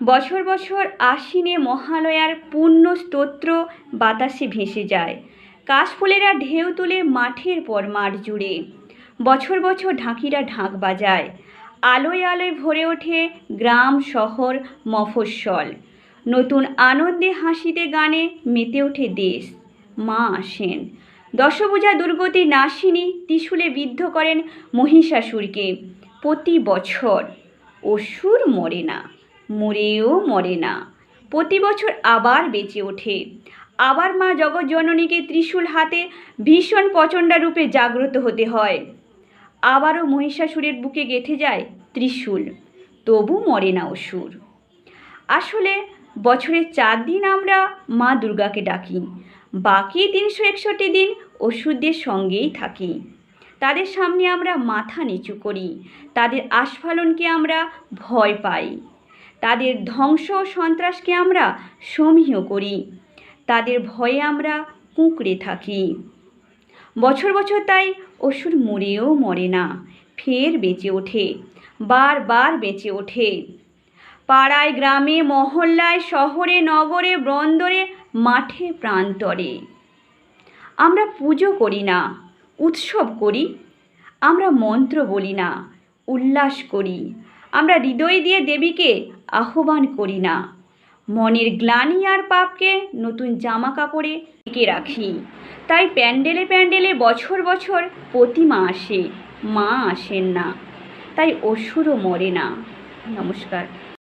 বছর বছর আশ্বিনে মহালয়ার পুণ্য স্তোত্র বাতাসে ভেসে যায়। কাশফুলেরা ঢেউ তুলে মাঠের পর মাঠ জুড়ে। বছর বছর ঢাকিরা ঢাক বাজায়। আলোয় আলোয় ভরে ওঠে গ্রাম শহর মফস্বল। নতুন আনন্দে হাসিতে গানে মেতে ওঠে দেশ। মা আসেন। দশভুজা দুর্গতি নাশিনী ত্রিশূলে বিদ্ধ করেন মহিষাসুরকে। প্রতি বছর অসুর মরে না, মরেও মরে না, প্রতি বছর আবার বেঁচে ওঠে। আবার মা জগৎজননীকে ত্রিশূল হাতে ভীষণ প্রচণ্ডা রূপে জাগ্রত হতে হয়। আবারও মহিষাসুরের বুকে গেঁথে যায় ত্রিশূল, তবু মরে না অসুর। আসলে বছরের 4 দিন আমরা মা দুর্গাকে ডাকি, বাকি 361 দিন অসুরদের সঙ্গেই থাকি। তাদের সামনে আমরা মাথা নিচু করি, তাদের আস্ফালনকে আমরা ভয় পাই, তাদের ধ্বংস ও সন্ত্রাসকে আমরা সমীহ করি, তাদের ভয়ে আমরা কুঁকড়ে থাকি। বছর বছর তাই অসুর মরেও মরে না, ফের বেঁচে ওঠে, বারবার বেঁচে ওঠে। পাড়ায় গ্রামে মহল্লায় শহরে নগরে বন্দরে মাঠে প্রান্তরে আমরা পুজো করি না, উৎসব করি। আমরা মন্ত্র বলি না, উল্লাস করি। আমরা হৃদয় দিয়ে দেবীকে আহ্বান করি না। মনের গ্লানি আর পাপকে নতুন জামা কাপড়ে ঢেকে রাখি। তাই প্যান্ডেলে প্যান্ডেলে বছর বছর প্রতিমা আসে, মা আসেন না। তাই অসুরও মরে না। নমস্কার।